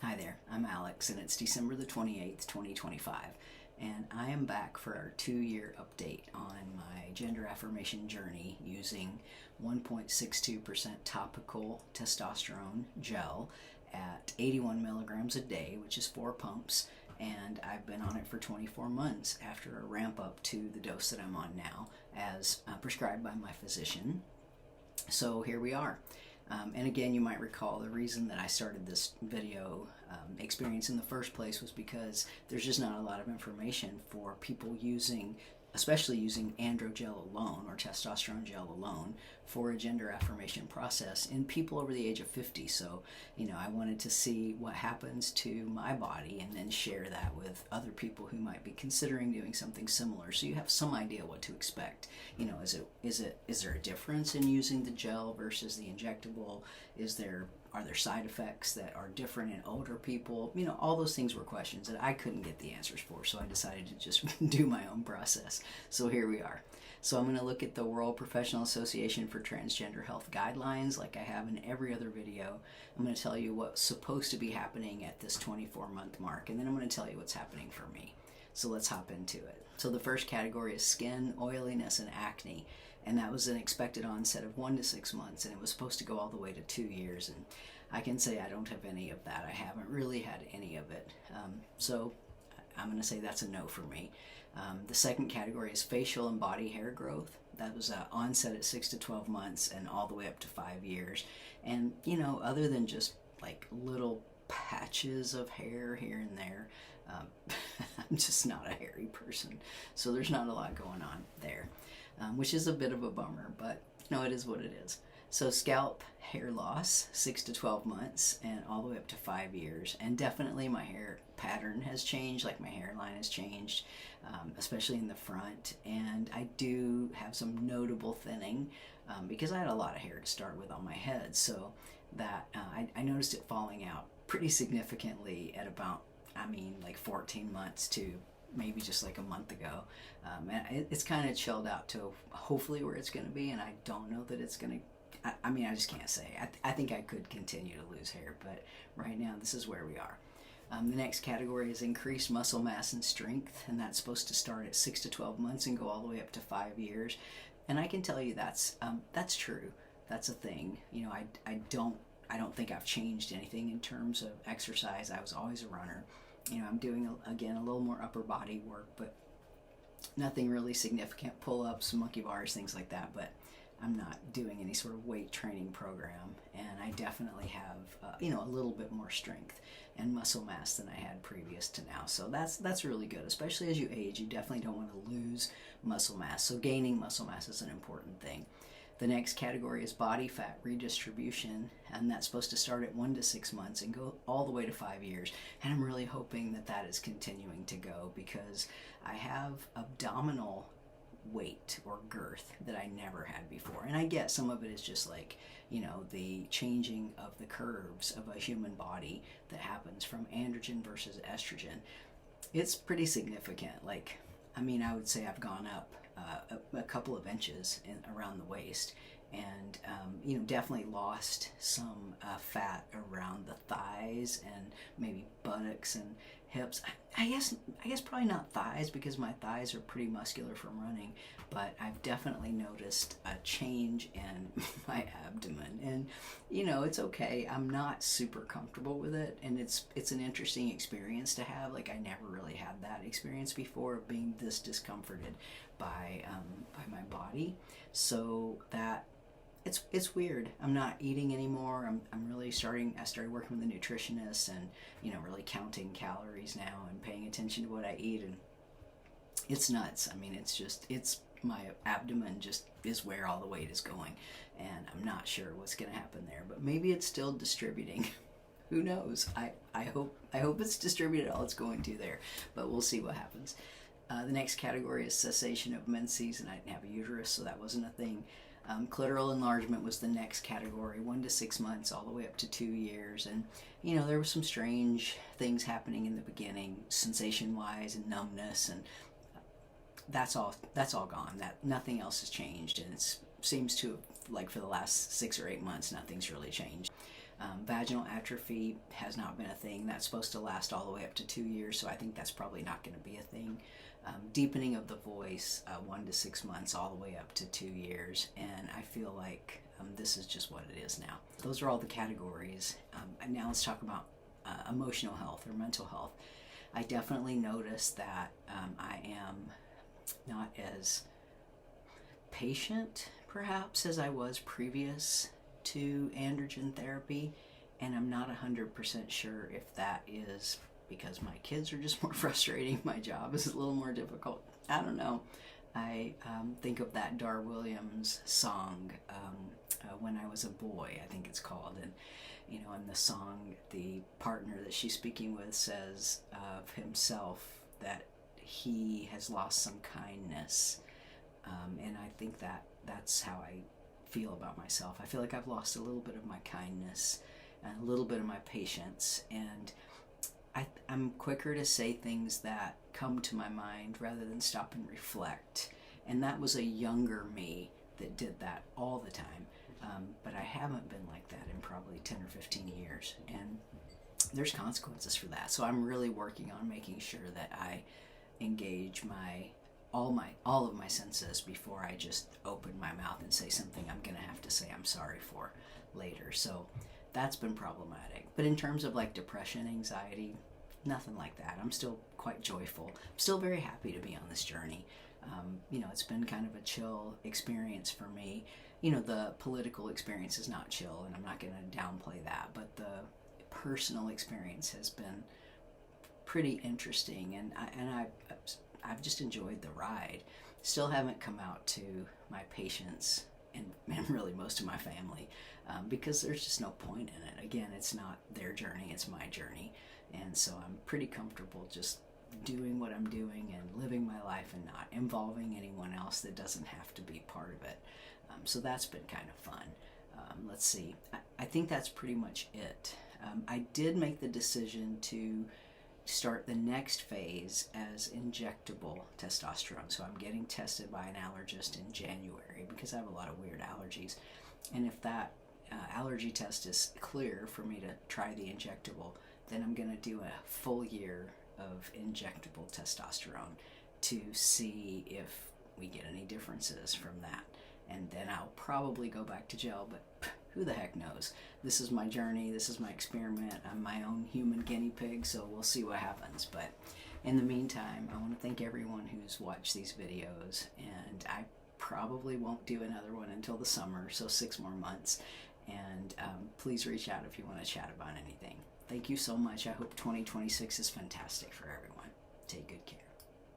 Hi there, I'm Alex, and it's December the 28th, 2025, and I am back for our 2-year update on my gender affirmation journey using 1.62% topical testosterone gel at 81 milligrams a day, which is 4 pumps, and I've been on it for 24 months after a ramp up to the dose that I'm on now as prescribed by my physician. So here we are. And again, you might recall the reason that I started this video experience in the first place was because there's just not a lot of information for people using, especially using androgel alone or testosterone gel alone for a gender affirmation process in people over the age of 50. So, I wanted to see what happens to my body and then share that with other people who might be considering doing something similar. So you have some idea what to expect. Is there a difference in using the gel versus the injectable? Are there side effects that are different in older people? All those things were questions that I couldn't get the answers for, so I decided to just do my own process. So here we are. So I'm going to look at the World Professional Association for Transgender Health guidelines like I have in every other video. I'm going to tell you what's supposed to be happening at this 24-month mark, and then I'm going to tell you what's happening for me. So let's hop into it. So the first category is skin, oiliness, and acne. And that was an expected onset of 1 to 6 months, and it was supposed to go all the way to 2 years. And I can say I don't have any of that. I haven't really had any of it. So I'm going to say that's a no for me. The second category is facial and body hair growth. That was onset at 6 to 12 months and all the way up to 5 years. And, other than just like little patches of hair here and there, I'm just not a hairy person. So there's not a lot going on there, which is a bit of a bummer, but it is what it is. So scalp hair loss, 6 to 12 months and all the way up to 5 years. And definitely my hair pattern has changed, like my hairline has changed, especially in the front. And I do have some notable thinning because I had a lot of hair to start with on my head. So that I noticed it falling out pretty significantly at about, like 14 months to maybe just like a month ago. And it's kind of chilled out to hopefully where it's going to be, and I don't know that it's going to, I just can't say. I think I could continue to lose hair, but right now this is where we are. The next category is increased muscle mass and strength, and that's supposed to start at 6 to 12 months and go all the way up to 5 years. And I can tell you that's true. That's a thing. I don't think I've changed anything in terms of exercise. I was always a runner. I'm doing, again, a little more upper body work, but nothing really significant, pull-ups, monkey bars, things like that, but I'm not doing any sort of weight training program, and I definitely have, a little bit more strength and muscle mass than I had previous to now. So that's really good, especially as you age. You definitely don't want to lose muscle mass, so gaining muscle mass is an important thing. The next category is body fat redistribution, and that's supposed to start at 1 to 6 months and go all the way to 5 years. And I'm really hoping that that is continuing to go because I have abdominal weight or girth that I never had before. And I get some of it is just like, the changing of the curves of a human body that happens from androgen versus estrogen. It's pretty significant. I would say I've gone up a couple of inches around the waist, and definitely lost some fat around the thighs and maybe buttocks and hips. I guess probably not thighs because my thighs are pretty muscular from running, but I've definitely noticed a change in my abdomen, and it's okay. I'm not super comfortable with it, and it's an interesting experience to have. I never really had that experience before of being this discomforted by my body, so that it's weird. I'm not eating anymore. I started working with a nutritionist and really counting calories now and paying attention to what I eat, and it's nuts. It's my abdomen just is where all the weight is going, and I'm not sure what's going to happen there, but maybe it's still distributing. Who knows? I hope it's distributed all it's going to there, but we'll see what happens. The next category is cessation of menses, and I didn't have a uterus, so that wasn't a thing. Clitoral enlargement was the next category, 1 to 6 months, all the way up to 2 years. And, there were some strange things happening in the beginning, sensation-wise and numbness, and that's all gone. Nothing else has changed, and it seems to, for the last 6 or 8 months, nothing's really changed. Vaginal atrophy has not been a thing. That's supposed to last all the way up to 2 years, so I think that's probably not going to be a thing. Deepening of the voice, 1 to 6 months, all the way up to 2 years, and I feel like this is just what it is now. Those are all the categories. And now let's talk about emotional health or mental health. I definitely noticed that I am not as patient, perhaps, as I was previous to androgen therapy, and I'm not 100% sure if that is because my kids are just more frustrating, my job is a little more difficult. I don't know. I think of that Dar Williams song, When I Was a Boy, I think it's called, and you know, in the song, the partner that she's speaking with says of himself that he has lost some kindness, and I think that that's how I feel about myself. I feel like I've lost a little bit of my kindness and a little bit of my patience, and I'm quicker to say things that come to my mind rather than stop and reflect. And that was a younger me that did that all the time. But I haven't been like that in probably 10 or 15 years. And there's consequences for that. So I'm really working on making sure that I engage all of my senses before I just open my mouth and say something I'm going to have to say I'm sorry for later. So that's been problematic. But in terms of like depression, anxiety, nothing like that. I'm still quite joyful. I'm still very happy to be on this journey. You know, it's been kind of a chill experience for me. You know, the political experience is not chill, and I'm not going to downplay that, but the personal experience has been pretty interesting, and I've just enjoyed the ride. Still haven't come out to my patients and really most of my family, because there's just no point in it. Again, it's not their journey, it's my journey. And so I'm pretty comfortable just doing what I'm doing and living my life and not involving anyone else that doesn't have to be part of it. So that's been kind of fun. Let's see. I think that's pretty much it. I did make the decision to start the next phase as injectable testosterone. So I'm getting tested by an allergist in January because I have a lot of weird allergies. And if that allergy test is clear for me to try the injectable, then I'm going to do a full year of injectable testosterone to see if we get any differences from that. And then I'll probably go back to gel, but who the heck knows? This is my journey, this is my experiment, I'm my own human guinea pig, so we'll see what happens. But in the meantime, I want to thank everyone who's watched these videos, and I probably won't do another one until the summer, so 6 more months. And please reach out if you want to chat about anything. Thank you so much. I hope 2026 is fantastic for everyone.